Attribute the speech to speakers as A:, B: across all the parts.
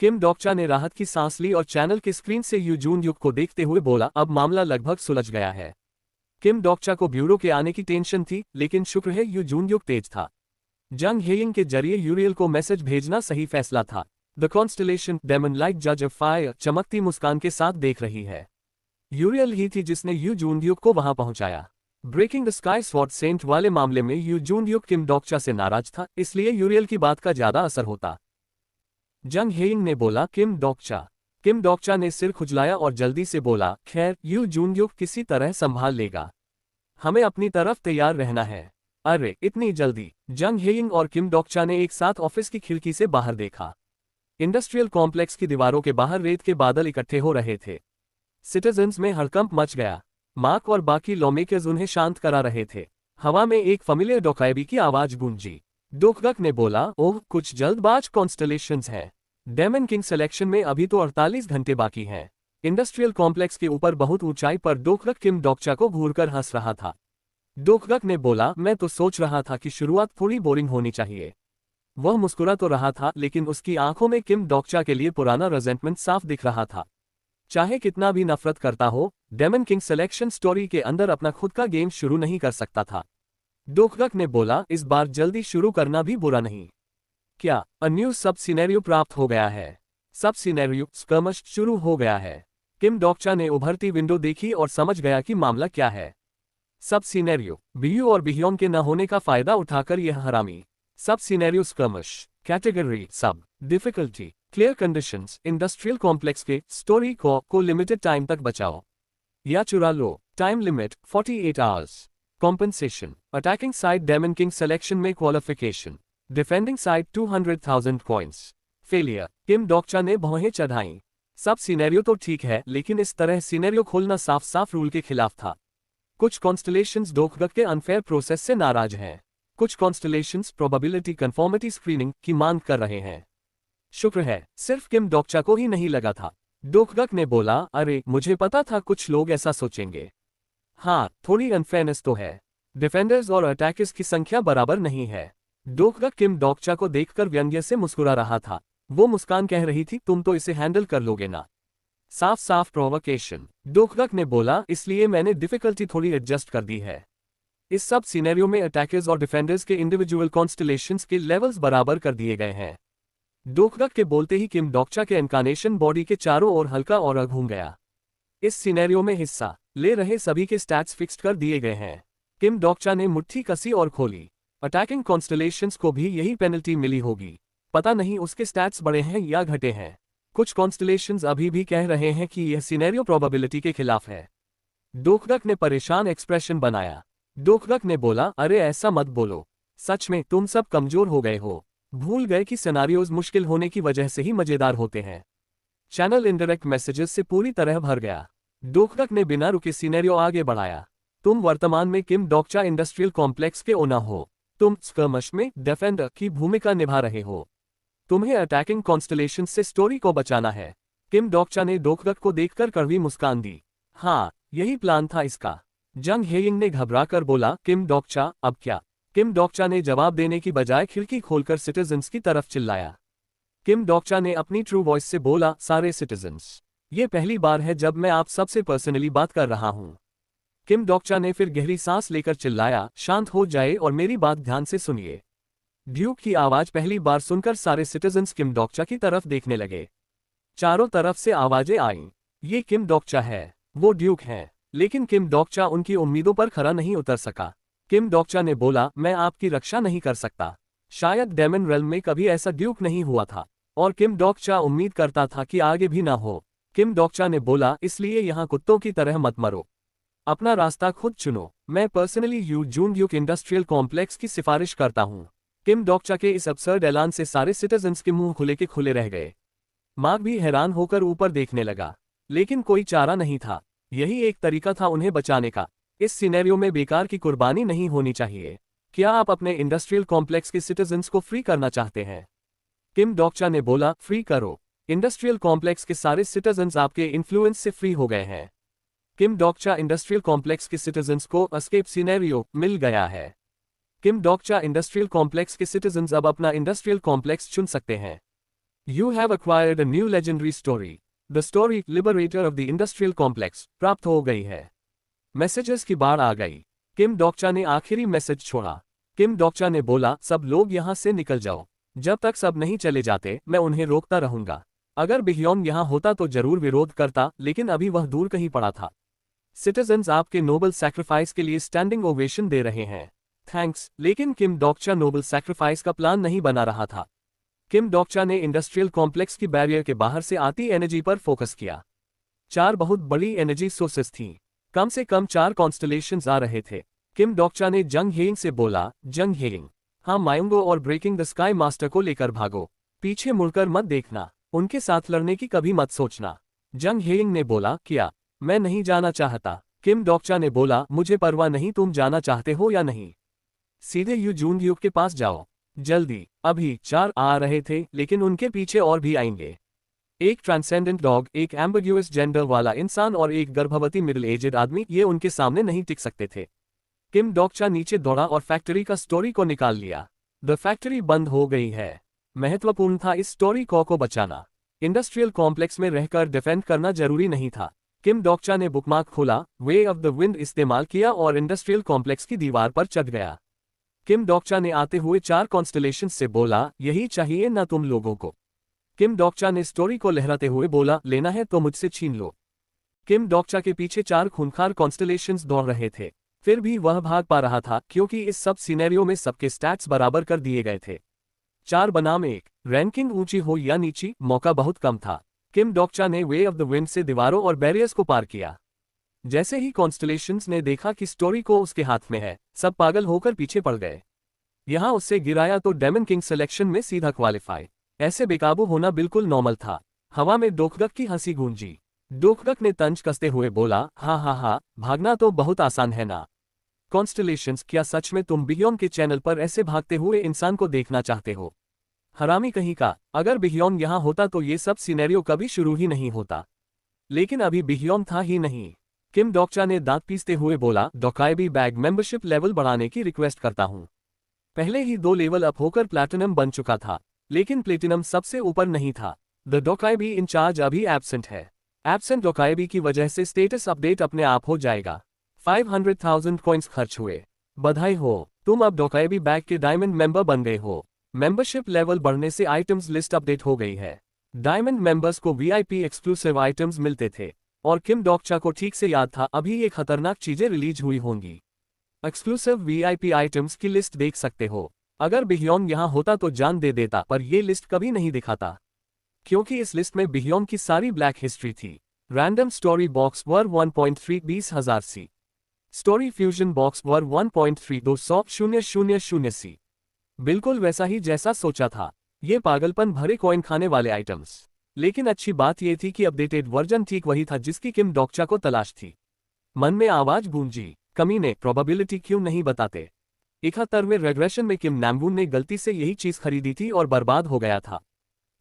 A: किम Dokja ने राहत की सांस ली और चैनल के स्क्रीन से यू जून युग को देखते हुए बोला, अब मामला लगभग सुलझ गया है। किम डोक्चा को ब्यूरो के आने की टेंशन थी, लेकिन शुक्र है यू जून युग तेज था। जंग हेयिंग के जरिए यूरियल को मैसेज भेजना सही फैसला था। द कॉन्स्टलेशन डेमन लाइक जज ऑफ फायर चमकती मुस्कान के साथ देख रही है। यूरियल ही थी जिसने यू जून युग को वहां पहुंचाया। Breaking the sky sword saint वाले मामले में यू जून युग किम डोक्चा से नाराज था, इसलिए यूरियल की बात का ज्यादा असर होता। जंग हेयिंग ने बोला, किम डोक्चा ने सिर खुजलाया और जल्दी से बोला, खैर यू जून युग किसी तरह संभाल लेगा। हमें अपनी तरफ तैयार रहना है। अरे इतनी जल्दी? जंग हेयिंग और किम डोक्चा ने एक साथ ऑफिस की खिड़की से बाहर देखा। इंडस्ट्रियल कॉम्प्लेक्स की दीवारों के बाहर रेत के बादल इकट्ठे हो रहे थे। सिटीजन्स में हड़कंप मच गया। मार्क और बाकी लॉमेकर्स उन्हें शांत करा रहे थे। हवा में एक फैमिलियर डोकायबी की आवाज गूंजी। डोकगक ने बोला, ओह कुछ जल्दबाज कॉन्स्टलेशंस हैं। डेमन किंग सिलेक्शन में अभी तो 48 घंटे बाकी हैं। इंडस्ट्रियल कॉम्प्लेक्स के ऊपर बहुत ऊंचाई पर डोकगक किम डोक्चा को घूरकर हंस रहा था। डोकगक ने बोला, मैं तो सोच रहा था कि शुरुआत थोड़ी बोरिंग होनी चाहिए। वह मुस्कुरा तो रहा था, लेकिन उसकी आंखों में किम डोक्चा के लिए पुराना रेजेंटमेंट साफ दिख रहा था। चाहे कितना भी नफरत करता हो, डेमन किंग सिलेक्शन स्टोरी के अंदर अपना खुद का गेम शुरू नहीं कर सकता था। डोकगक ने बोला, इस बार जल्दी शुरू करना भी बुरा नहीं। क्या न्यू सब सिनेरियो प्राप्त हो गया है? सब सिनेरियो स्कर्मश शुरू हो गया है। किम डोक्चा ने उभरती विंडो देखी और समझ गया कि मामला क्या है। सब सिनेरियो बीयू और बिह्योन के न होने का फायदा उठाकर यह हरामी। Sub scenario skirmish category sub difficulty clear conditions industrial complex के स्टोरी को लिमिटेड टाइम तक बचाओ या चुरा लो। Time limit 48 hours. Compensation attacking side demon king selection में qualification. Defending side 200,000 coins. Failure Kim Dokja ने भौहें चढ़ाईं। सब सिनेरियो तो ठीक है, लेकिन इस तरह सिनेरियो खोलना साफ साफ रूल के खिलाफ था। कुछ कॉन्स्टलेशंस डोकगक के अनफेयर प्रोसेस से नाराज हैं। कुछ कॉन्स्टलेशंस प्रोबेबिलिटी कन्फॉर्मिटी स्क्रीनिंग की मांग कर रहे हैं। शुक्र है सिर्फ किम डोक्चा को ही नहीं लगा था। डोकगक ने बोला, अरे मुझे पता था कुछ लोग ऐसा सोचेंगे। हाँ, थोड़ी अनफेयरनेस तो है। डिफेंडर्स और अटैकर्स की संख्या बराबर नहीं है। डोकगक किम डोक्चा को देखकर व्यंग्य से मुस्कुरा रहा था। वो मुस्कान कह रही थी, तुम तो इसे हैंडल कर लोगे ना। साफ साफ प्रोवोकेशन। डोकगक ने बोला, इसलिए मैंने डिफिकल्टी थोड़ी एडजस्ट कर दी है। इस सब सिनेरियो में अटैकर्स और डिफेंडर्स के इंडिविजुअल कॉन्स्टलेशंस के लेवल्स बराबर कर दिए गए हैं। डोकगक के बोलते ही किम डोक्चा के इनकार्नेशन बॉडी के चारों ओर हल्का और घूम गया। इस सिनेरियो में हिस्सा ले रहे सभी के स्टैट्स फिक्स्ड कर दिए गए हैं। किम डोक्चा ने मुट्ठी कसी और खोली। अटैकिंग कॉन्स्टलेशंस को भी यही पेनल्टी मिली होगी। पता नहीं उसके स्टैट्स बढ़े हैं या घटे हैं। कुछ कॉन्स्टलेशंस अभी भी कह रहे हैं कि यह सिनेरियो प्रोबेबिलिटी के खिलाफ है। डोकगक ने परेशान एक्सप्रेशन बनाया। डोकगक ने बोला, अरे ऐसा मत बोलो। सच में तुम सब कमजोर हो गए हो। भूल गए कि सिनेरियोज मुश्किल होने की वजह से ही मजेदार होते हैं। चैनल इनडायरेक्ट मैसेजेस से पूरी तरह भर गया। डोकगक ने बिना रुके सिनेरियो आगे बढ़ाया। तुम वर्तमान में किम डोक्चा इंडस्ट्रियल कॉम्प्लेक्स के ओनर हो। तुम स्कर्मश में डिफेंडर की भूमिका निभा रहे हो। तुम्हें अटैकिंग कॉन्स्टलेशन से स्टोरी को बचाना है। किम डोक्चा ने डोकगक को देखकर कड़वी मुस्कान दी। हाँ, यही प्लान था इसका। जंग हेयिंग ने घबराकर बोला, किम डोक्चा अब क्या? किम डोक्चा ने जवाब देने की बजाय खिड़की खोलकर सिटीजन्स की तरफ चिल्लाया। किम डोक्चा ने अपनी ट्रू वॉइस से बोला, सारे सिटीजन्स, ये पहली बार है जब मैं आप सबसे पर्सनली बात कर रहा हूं। किम डोक्चा ने फिर गहरी सांस लेकर चिल्लाया, शांत हो जाए और मेरी बात ध्यान से सुनिए। ड्यूक की आवाज पहली बार सुनकर सारे सिटीजन्स किम डोक्चा की तरफ देखने लगे। चारों तरफ से आवाजें आईं। ये किम डोक्चा है, वो ड्यूक हैं। लेकिन किम डोक्चा उनकी उम्मीदों पर खरा नहीं उतर सका। किम डोक्चा ने बोला, मैं आपकी रक्षा नहीं कर सकता। शायद डेमन रेल्म में कभी ऐसा ड्यूक नहीं हुआ था, और किम डोक्चा उम्मीद करता था कि आगे भी ना हो। किम डोक्चा ने बोला, इसलिए यहाँ कुत्तों की तरह मत मरो। अपना रास्ता खुद चुनो। मैं personally you June Duke industrial complex की सिफारिश करता हूँ। किम डोक्चा के इस अब्सर्ड ऐलान से सारे सिटीजन्स के मुंह खुले के खुले रह गए। मार्क भी हैरान होकर ऊपर देखने लगा, लेकिन कोई चारा नहीं था। यही एक तरीका था उन्हें बचाने का। इस सिनेरियो में बेकार की कुर्बानी नहीं होनी चाहिए। क्या आप अपने इंडस्ट्रियल कॉम्प्लेक्स के सिटीजन्स को फ्री करना चाहते हैं? किम डोक्चा ने बोला, फ्री करो। इंडस्ट्रियल कॉम्प्लेक्स के सारे सिटीजन्स आपके इन्फ्लुएंस से फ्री हो गए हैं। किम डोक्चा इंडस्ट्रियल कॉम्प्लेक्स के सिटीजन्स को एस्केप सिनेरियो मिल गया है। किम डोक्चा इंडस्ट्रियल कॉम्प्लेक्स के सिटीजन्स अब अपना इंडस्ट्रियल कॉम्प्लेक्स चुन सकते हैं। You have acquired a new legendary story. The story liberator of the industrial complex प्राप्त हो गई है। मैसेजेस की बाढ़ आ गई। किम डोक्चा ने आखिरी मैसेज छोड़ा। किम डोक्चा ने बोला, सब लोग यहां से निकल जाओ। जब तक सब नहीं चले जाते मैं उन्हें रोकता रहूंगा। अगर बिह्योन यहां होता तो जरूर विरोध करता, लेकिन अभी वह दूर कहीं पड़ा था। सिटीजन्स आपके नोबल सैक्रिफाइस के लिए स्टैंडिंग ओवेशन दे रहे हैं। थैंक्स। लेकिन किम डोक्चा नोबल सैक्रिफाइस का प्लान नहीं बना रहा था। किम डोक्चा ने इंडस्ट्रियल कॉम्प्लेक्स की बैरियर के बाहर से आती एनर्जी पर फोकस किया। 4 बहुत बड़ी एनर्जी सोर्सेस थीं। कम से कम 4 कॉन्स्टलेशंस आ रहे थे। किम डोक्चा ने जंग हेइंग से बोला, जंग हेइंग, हाँ मायूंगो और ब्रेकिंग द स्काई मास्टर को लेकर भागो। पीछे मुड़कर मत देखना, उनके साथ लड़ने की कभी मत सोचना। जंग हेइंग ने बोला, क्या? मैं नहीं जाना चाहता। किम डोक्चा ने बोला, मुझे परवाह नहीं तुम जाना चाहते हो या नहीं। सीधे यू जूनग्यूक के पास जाओ। जल्दी। अभी 4 आ रहे थे, लेकिन उनके पीछे और भी आएंगे। एक ट्रांसेंडेंट डॉग, एक एम्बिग्यूअस जेंडर वाला इंसान और एक गर्भवती मिडिल एजेड आदमी, ये उनके सामने नहीं टिक सकते थे। किम डोक्चा नीचे दौड़ा और फैक्ट्री का स्टोरी को निकाल लिया। द फैक्ट्री बंद हो गई है। महत्वपूर्ण था इस स्टोरी को बचाना। इंडस्ट्रियल कॉम्प्लेक्स में रहकर डिफेंड करना जरूरी नहीं था। किम डोक्चा ने बुकमार्क खोला, वे ऑफ द विंड इस्तेमाल किया और इंडस्ट्रियल कॉम्प्लेक्स की दीवार पर चढ़ गया। किम डोक्चा ने आते हुए 4 कॉन्स्टलेशन से बोला, यही चाहिए ना तुम लोगों को। किम डोक्चा ने स्टोरी को लहराते हुए बोला, लेना है तो मुझसे छीन लो। किम डोक्चा के पीछे 4 खूंखार कॉन्स्टलेशंस दौड़ रहे थे। फिर भी वह भाग पा रहा था, क्योंकि इस सब सिनेरियो में सबके स्टैट्स बराबर कर दिए गए थे। 4 बनाम 1। रैंकिंग ऊंची हो या नीची, मौका बहुत कम था। किम डोक्चा ने वे ऑफ द विंड से दीवारों और बैरियर्स को पार किया। जैसे ही कॉन्स्टलेशंस ने देखा कि स्टोरी को उसके हाथ में है, सब पागल होकर पीछे पड़ गए। यहां उससे गिराया तो डेमन किंग सिलेक्शन में सीधा क्वालिफाई। ऐसे बेकाबू होना बिल्कुल नॉर्मल था। हवा में डोकगक की हंसी गूंजी। डोकगक ने तंज कसते हुए बोला, हाँ, भागना तो बहुत आसान है ना। कॉन्स्टलेशंस, क्या सच में तुम बिह्योन के चैनल पर ऐसे भागते हुए इंसान को देखना चाहते हो? हरामी कहीं का, अगर बिह्योन यहां होता तो ये सब सिनेरियो कभी शुरू ही नहीं होता। लेकिन अभी बिह्योन था ही नहीं। किम डोक्चा ने दांत पीसते हुए बोला, डोकाइबी बैग मेंबरशिप लेवल बढ़ाने की रिक्वेस्ट करता हूं। पहले ही 2 लेवल अप होकर प्लैटिनम बन चुका था, लेकिन प्लेटिनम सबसे ऊपर नहीं था। द डोकाइबी इंचार्ज अभी एब्सेंट है। एब्सेंट डोकाइबी की वजह से स्टेटस अपडेट अपने आप हो जाएगा। 500,000 कॉइन्स खर्च हुए। बधाई हो, तुम अब डोकाइबी बैग के डायमंड मेंबर बन गए हो। मेंबरशिप लेवल बढ़ने से आइटम्स लिस्ट अपडेट हो गई है। डायमंड मेंबर्स को वीआईपी एक्सक्लूसिव आइटम्स मिलते थे, और किम डोक्चा को ठीक से याद था अभी ये खतरनाक चीजें रिलीज हुई होंगी। एक्सक्लूसिव वीआईपी आइटम्स की लिस्ट देख सकते हो। अगर बिह्योन यहां होता तो जान दे देता, पर ये लिस्ट कभी नहीं दिखाता, क्योंकि इस लिस्ट में बिह्योन की सारी ब्लैक हिस्ट्री थी। रैंडम स्टोरी बॉक्स वर 1.3 20,000 सी। स्टोरी फ्यूजन बॉक्स वर 1.3 200,000 सी। बिल्कुल वैसा ही जैसा सोचा था। ये पागलपन भरे कॉइन खाने वाले आइटम्स। लेकिन अच्छी बात यह थी कि अपडेटेड वर्जन ठीक वही था जिसकी किम डोक्चा को तलाश थी। मन में आवाज गूंजी, कमीने, प्रोबेबिलिटी क्यों नहीं बताते? 71वें रेग्रेशन में किम नामवून ने गलती से यही चीज खरीदी थी और बर्बाद हो गया था।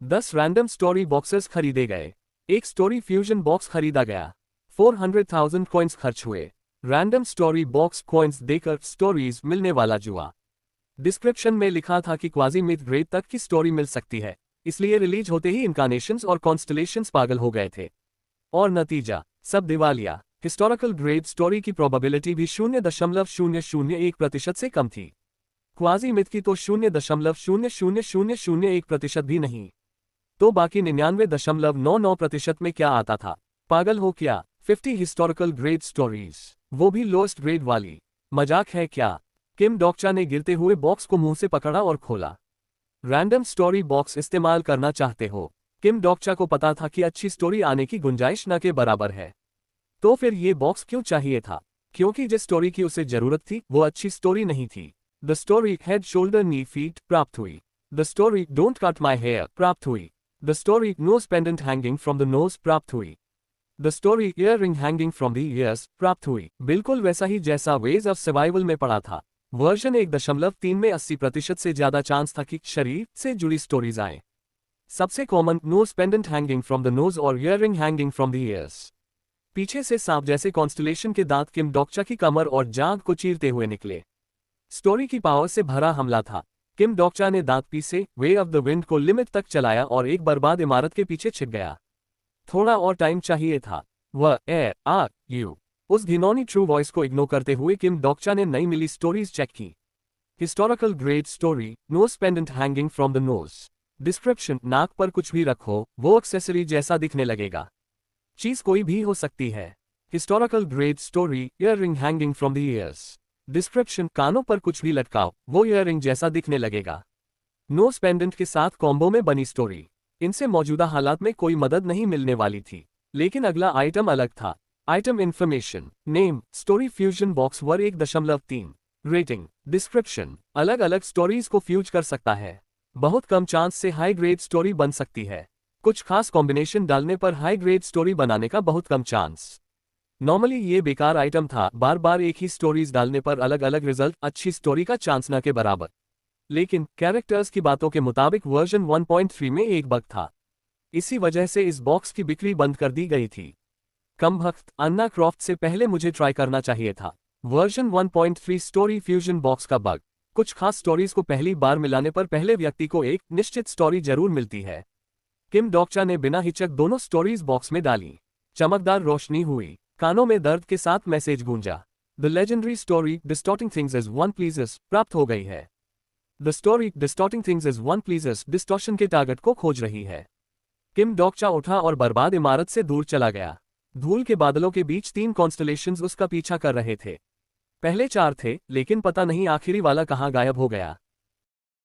A: 10 रैंडम स्टोरी बॉक्सेस खरीदे गए। एक स्टोरी फ्यूजन बॉक्स खरीदा गया। 400,000 कॉइन्स खर्च हुए। रैंडम स्टोरी बॉक्स कॉइन्स देकर स्टोरीज मिलने वाला जुआ। डिस्क्रिप्शन में लिखा था कि क्वाजी मिथ ग्रेड तक की स्टोरी मिल सकती है, इसलिए रिलीज होते ही इनकार्नेशंस और कॉन्स्टलेशंस पागल हो गए थे। और नतीजा, सब दिवालिया। हिस्टोरिकल ग्रेड स्टोरी की प्रोबेबिलिटी भी 0.001% से कम थी। क्वाजी मिथ की तो 0.00001% भी नहीं। तो बाकी 99.99% में क्या आता था? पागल हो क्या? 50 हिस्टोरिकल ग्रेड स्टोरीज, वो भी लोएस्ट ग्रेड वाली। मजाक है क्या? किम डोक्चा ने गिरते हुए बॉक्स को मुंह से पकड़ा और खोला। रैंडम स्टोरी बॉक्स इस्तेमाल करना चाहते हो? किम डोक्चा को पता था कि अच्छी स्टोरी आने की गुंजाइश न के बराबर है। तो फिर ये बॉक्स क्यों चाहिए था? क्योंकि जिस स्टोरी की उसे जरूरत थी वो अच्छी स्टोरी नहीं थी। The story head shoulder knee feet प्राप्त हुई। The story don't cut my hair प्राप्त हुई। The story nose pendant hanging from the nose प्राप्त हुई। The story ear ring hanging from the ears प्राप्त हुई। बिल्कुल वैसा ही जैसा वेज ऑफ सर्वाइवल में पड़ा था। वर्जन 1.3 में 80% से ज्यादा चांस था कि शरीर से जुड़ी स्टोरीज आए। सबसे common nose pendant hanging from the nose और ear ring hanging from the ears. पीछे से सांप जैसे कॉन्स्टलेशन के दांत किम डोक्चा की कमर और जांघ को चीरते हुए निकले। स्टोरी की पावर से भरा हमला था। किम डोकचा ने दांत पीसे वे ऑफ द विंड को लिमिट तक चलाया और एक बर्बाद इमारत के पीछे छिप गया। थोड़ा और टाइम चाहिए था। वह यू उस घिनौनी ट्रू वॉइस को इग्नोर करते हुए किम डोकचा ने नई मिली स्टोरीज चेक की। Historical great story, nose pendant hanging from the nose. Description, नाक पर कुछ भी रखो वो एक्सेसरी जैसा दिखने लगेगा। चीज कोई भी हो सकती है। Historical great story, earliness hanging from the years. Description, कानों पर कुछ भी लटकाओ वो ईयररिंग जैसा दिखने लगेगा। नोज पेंडेंट के साथ कॉम्बो में बनी स्टोरी। इनसे मौजूदा हालात में कोई मदद नहीं मिलने वाली थी, लेकिन अगला आइटम अलग था। Item information, name, story fusion box ver 1.3। Rating, description, अलग अलग स्टोरीज को फ्यूज कर सकता है। बहुत कम चांस से हाई ग्रेड स्टोरी बन सकती है। कुछ खास कॉम्बिनेशन डालने पर हाई ग्रेड स्टोरी बनाने का बहुत कम चांस। नॉर्मली ये बेकार आइटम था, बार बार एक ही स्टोरीज डालने पर अलग अलग रिजल्ट, अच्छी स्टोरी का चांस न के बराबर। लेकिन कैरेक्टर्स की बातों के मुताबिक वर्जन 1.3 में एक बग था। इसी वजह से इस बॉक्स की बिक्री बंद कर दी गई थी। कमबख्त, अन्ना क्रॉफ्ट से पहले मुझे ट्राई करना चाहिए था। वर्जन 1.3 स्टोरी फ्यूजन बॉक्स का बग। कुछ खास स्टोरीज को पहली बार मिलाने पर पहले व्यक्ति को एक निश्चित स्टोरी जरूर मिलती है। किम डोकचा ने बिना हिचक दोनों स्टोरीज बॉक्स में डाली। चमकदार रोशनी हुई, कानों में दर्द के साथ मैसेज गूंजा। The legendary story distorting things as one pleases प्राप्त हो गई है। The story distorting things as one pleases distortion के टारगेट को खोज रही है। किम डोकचा उठा और बर्बाद इमारत से दूर चला गया। धूल के बादलों के बीच 3 कॉन्स्टलेशंस उसका पीछा कर रहे थे। पहले 4 थे, लेकिन पता नहीं आखिरी वाला कहाँ गायब हो गया।